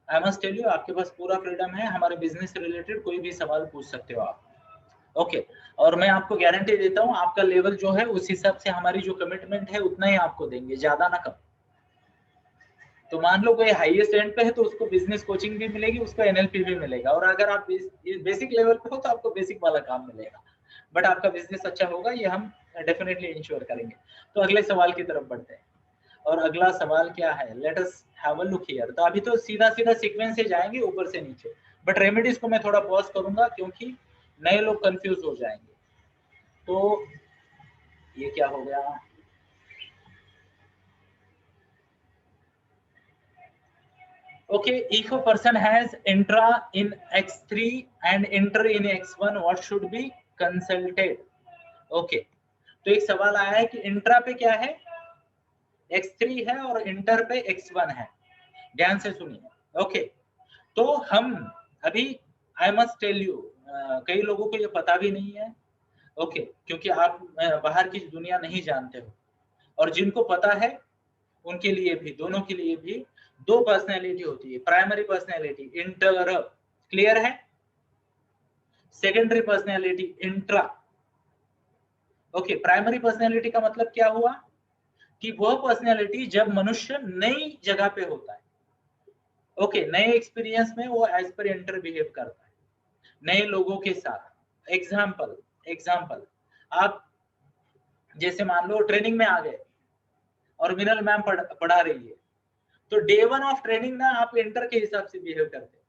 I must tell you, आपके पास पूरा freedom है, हमारे बिजनेस से रिलेटेड कोई भी सवाल पूछ सकते हो आप। ओके और मैं आपको गारंटी देता हूँ आपका लेवल जो है उस हिसाब से हमारी जो कमिटमेंट है उतना ही आपको देंगे, ज्यादा ना कम। तो मान लो कोई हाईएस्ट एंड पे है तो उसको बिजनेस कोचिंग भी मिलेगी, उसको एनएलपी भी मिलेगा, और अगर आप बेसिक लेवल पे हो तो आपको बेसिक वाला काम मिलेगा, बट आपका बिजनेस अच्छा होगा ये हम डेफिनेटली इंश्योर करेंगे। तो अगले सवाल की तरफ बढ़ते हैं, और अगला सवाल क्या है, let us have a look here. तो अभी तो सीधा सीधा सीक्वेंस से जाएंगे ऊपर से नीचे, बट रेमेडीज को मैं थोड़ा पॉज करूंगा क्योंकि नए लोग कंफ्यूज हो जाएंगे। तो ये क्या हो गया, okay, if a person has intra in x3 and inter in x1 what should be consulted? okay, तो एक सवाल आया है कि इंट्रा पे क्या है, x3 है और इंटर पे x1 है, ध्यान से सुनिए। ओके तो हम अभी, आई मस्ट टेल यू, कई लोगों को ये पता भी नहीं है, ओके क्योंकि आप बाहर की दुनिया नहीं जानते हो, और जिनको पता है उनके लिए भी, दोनों के लिए भी दो पर्सनैलिटी होती है, प्राइमरी पर्सनैलिटी इंटर, क्लियर है, secondary personality intra. Okay primary personality का मतलब क्या हुआ कि वह पर्सनैलिटी जब मनुष्य नई जगह पे होता है, ओके नए एक्सपीरियंस में वो एज पर इंटर बिहेव करता है नए लोगों के साथ। एग्जाम्पल एग्जाम्पल आप जैसे मान लो ट्रेनिंग में आ गए और मिनल मैम पढ़ा रही है, तो डे 1 ऑफ ट्रेनिंग ना आप इंटर के हिसाब से बिहेव करते हैं,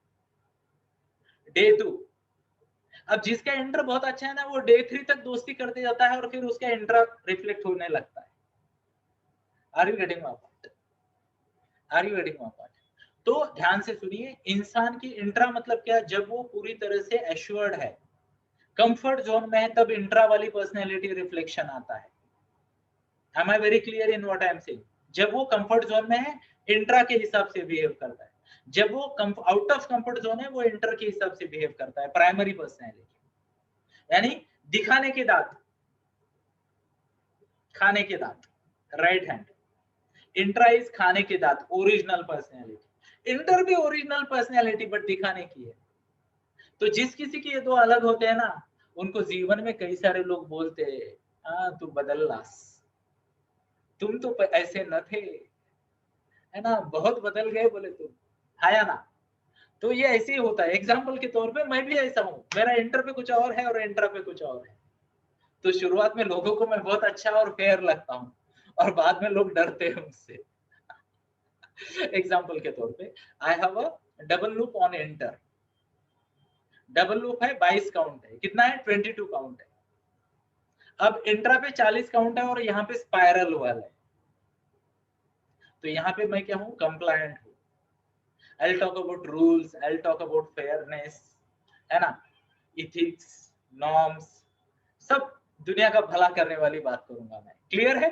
डे 2, अब जिसका इंटर बहुत अच्छा है ना वो डे 3 तक दोस्ती करते जाता है और फिर उसका इंटर रिफ्लेक्ट होने लगता है। Are you getting my point, are you getting my point? तो ध्यान से सुनिए, इंसान की इंट्रा मतलब क्या, जब वो पूरी तरह से एश्योर्ड है, कंफर्ट जोन में है, तब इंट्रा वाली पर्सनैलिटी रिफ्लेक्शन आता है। Am I very clear in what I am saying? जब वो कंफर्ट जोन में है इंट्रा के हिसाब से बिहेव करता है, जब वो आउट ऑफ कंफर्ट जोन है वो इंटर के हिसाब से बिहेव करता है, प्राइमरी पर्सनैलिटी। यानी दिखाने के दांत, खाने के दांत, राइट हैंड। इंट्रा इज खाने के दांत, ओरिजिनल पर्सनैलिटी। इंटर भी ओरिजिनल पर्सनैलिटी बट दिखाने की है। तो जिस किसी के ये दो अलग होते हैं ना, उनको जीवन में कई सारे लोग बोलते हैं, हाँ तू बदल लास, तुम तो ऐसे न थे, है ना, बहुत बदल गए बोले तुम, है या ना। तो ये ऐसे ही होता है, एग्जाम्पल के तौर पे मैं भी ऐसा हूँ, मेरा इंटर पे कुछ और है और इंटर पे कुछ और है। तो शुरुआत में लोगों को मैं बहुत अच्छा और फेयर लगता हूँ, और बाद में लोग डरते हैं मुझसे। एग्जाम्पल के तौर पे I have a double loop on inter, double loop है 22 काउंट है, कितना है 22 काउंट है। अब इंट्रा पे 40 काउंट है और यहाँ पे स्पाइरल वाला है, तो यहाँ पे मैं क्या हूँ, कंप्लायंट हूँ। I'll talk about rules, I'll talk about fairness, है ना, ethics, norms, सब दुनिया का भला करने वाली बात करूंगा मैं, क्लियर है?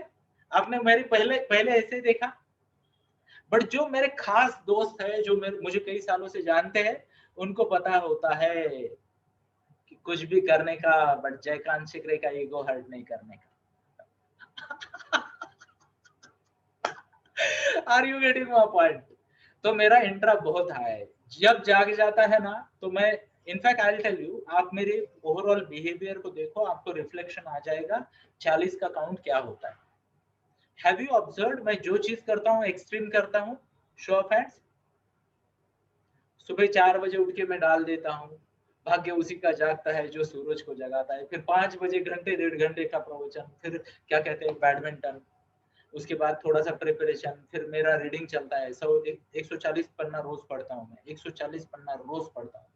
आपने मेरी पहले पहले ऐसे देखा, बट जो मेरे खास दोस्त है जो मुझे कई सालों से जानते हैं, उनको पता होता है कि कुछ भी करने का, बट जयकांत शिकरे का ईगो हर्ट नहीं करने का। Are you getting my point? तो मेरा इंट्रा बहुत हाई है, जब जाग जाता है ना तो मैं, in fact I will tell you, आप मेरे ओवरऑल बिहेवियर को देखो, आपको रिफ्लेक्शन आ जाएगा 40 का काउंट क्या होता है। हैव यू ऑब्जर्व्ड मैं जो चीज करता हूँ एक्सट्रीम करता हूँ, शो ऑफ हैंड्स। सुबह 4 बजे उठ के मैं डाल देता हूँ, भाग्य उसी का जागता है जो सूरज को जगाता है, फिर 5 बजे घंटे 1.5 घंटे का प्रवचन, फिर क्या कहते हैं बैडमिंटन, उसके बाद थोड़ा सा प्रिपरेशन, फिर मेरा रीडिंग चलता है। 140 पन्ना रोज पढ़ता हूँ मैं, 140 पन्ना रोज पढ़ता हूँ।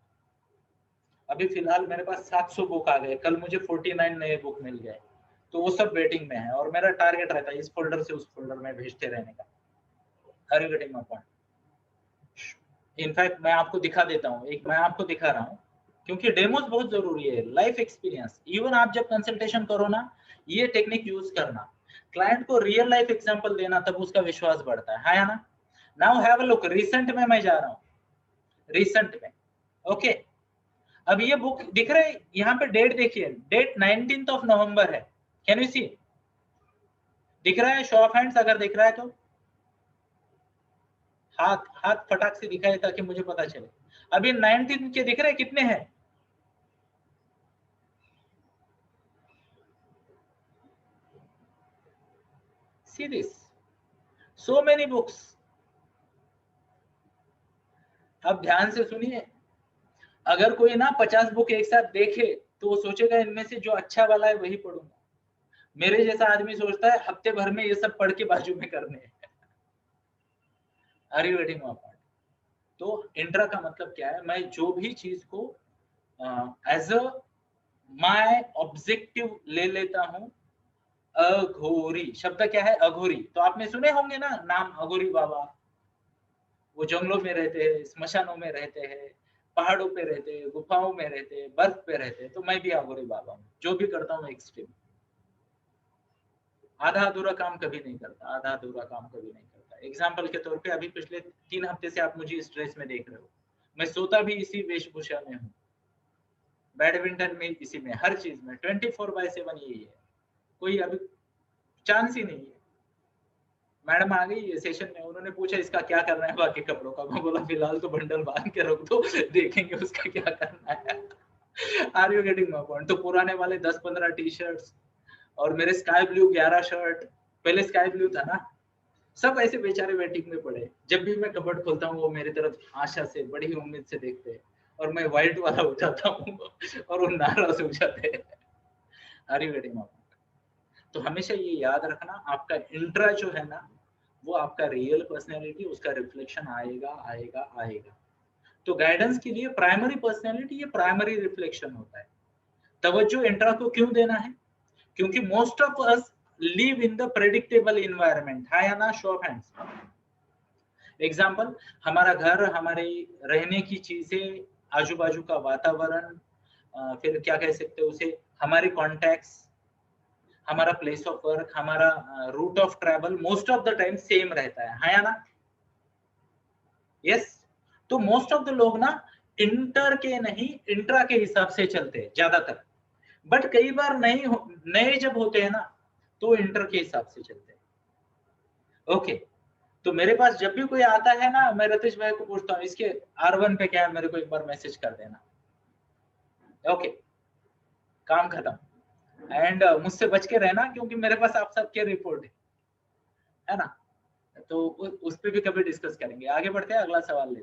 अभी फिलहाल मेरे पास 700 बुक आ गए, कल मुझे 49 नए बुक मिल गए, तो वो सब वेटिंग में है, और मेरा टारगेट रहता है इस फोल्डर से उस फोल्डर में भेजते रहने का। Are you getting my point? In fact मैं आपको दिखा देता हूँ, एक मैं आपको दिखा रहा हूँ, क्योंकि डेमोस बहुत जरूरी है, लाइफ एक्सपीरियंस। इवन आप जब कंसल्टेशन करो ना, ये टेक्निक यूज करना, क्लाइंट को रियल लाइफ एग्जांपल देना, तब उसका विश्वास बढ़ता है ना। Now have a look, recent में मैं जा रहा हूँ, रिसेंट में, ओके अब ये बुक दिख रहा है, यहाँ पे डेट देखिए, डेट 19th ऑफ नवंबर है, कैन यू सी? दिख रहा है? शो ऑफ हैंड्स अगर दिख रहा है तो। हाथ हाथ फटाक से दिखाए ताकि मुझे पता चले। अभी 19 के दिख रहे कितने हैं? See this, so many books. अब ध्यान से सुनिए, अगर कोई ना 50 बुक एक साथ देखे तो वो सोचेगा इनमें से जो अच्छा वाला है वही पढ़ूंगा। मेरे जैसा आदमी सोचता है हफ्ते भर में ये सब पढ़ के बाजू में करने हैं। Are you getting my point? तो इंट्रा का मतलब क्या है? मैं जो भी चीज को एज अ माय ऑब्जेक्टिव ले लेता हूं। अघोरी शब्द क्या है? अघोरी। तो आपने सुने होंगे ना नाम अघोरी बाबा। वो जंगलों में रहते हैं, स्मशानों में रहते हैं, पहाड़ों पे रहते हैं, गुफाओं में रहते हैं, बर्फ पे रहते हैं। तो मैं भी अघोरी बाबा हूँ। जो भी करता हूँ एक्सट्रीम। आधा अधूरा काम कभी नहीं करता, आधा अधूरा काम कभी नहीं करता। एग्जाम्पल के तौर पे अभी पिछले 3 हफ्ते से आप मुझे इस ड्रेस में देख रहे हो। मैं सोता भी इसी वेशभूषा में हूँ, बैडमिंटन में इसी में, हर चीज में 24/7 यही है। कोई अभी चांस ही नहीं है। मैडम आ गई ये सेशन में, उन्होंने पूछा इसका क्या करना है बाकी कपड़ों का। मैं बोला फिलहाल तो बंडल बांध के रख दो, देखेंगे उसका क्या करना है। Are you getting my point? तो पुराने वाले 10-15 टी शर्ट्स और मेरे स्काई ब्लू 11 शर्ट, पहले स्काई ब्लू था ना, सब ऐसे बेचारे वेटिंग में पड़े। जब भी मैं कबर्ड खोलता हूँ वो मेरी तरफ आशा से, बड़ी उम्मीद से देखते हैं, और मैं व्हाइट वाला हो जाता हूँ और वो नाराज हो जाते हैं। Are you getting my point? तो हमेशा ये याद रखना, आपका इंट्रा जो है ना, वो आपका रियल पर्सनैलिटी, उसका रिफ्लेक्शन आएगा आएगा आएगा। तो गाइडेंस के लिए प्राइमरी पर्सनैलिटी ये प्राइमरी रिफ्लेक्शन होता है। तवज्जो इंट्रा को क्यों देना है? क्योंकि most of us live in the predictable environment. हाँ या ना? Show off hands. एग्जाम्पल, हमारा घर, हमारे रहने की चीजें, आजू बाजू का वातावरण, फिर क्या कह सकते हो उसे, हमारे कॉन्टैक्ट्स, हमारा प्लेस ऑफ वर्क, हमारा route of travel most of the time same रहता है या ना? यस। तो मोस्ट ऑफ द लोग ना इंटर के नहीं इंट्रा के हिसाब से चलते हैं ज्यादातर। बट कई बार नए जब होते हैं ना तो इंटर के हिसाब से चलते हैं। ओके। तो मेरे पास जब भी कोई आता है ना, मैं रतीश भाई को पूछता हूँ इसके R1 पे क्या है, मेरे को एक बार मैसेज कर देना। ओके, काम खत्म। एंड मुझसे बच के रहना, क्योंकि मेरे पास आप सबके रिपोर्ट है ना? तो उस पे भी कभी डिस्कस करेंगे। आगे बढ़ते हैं, अगला सवाल लेते हैं।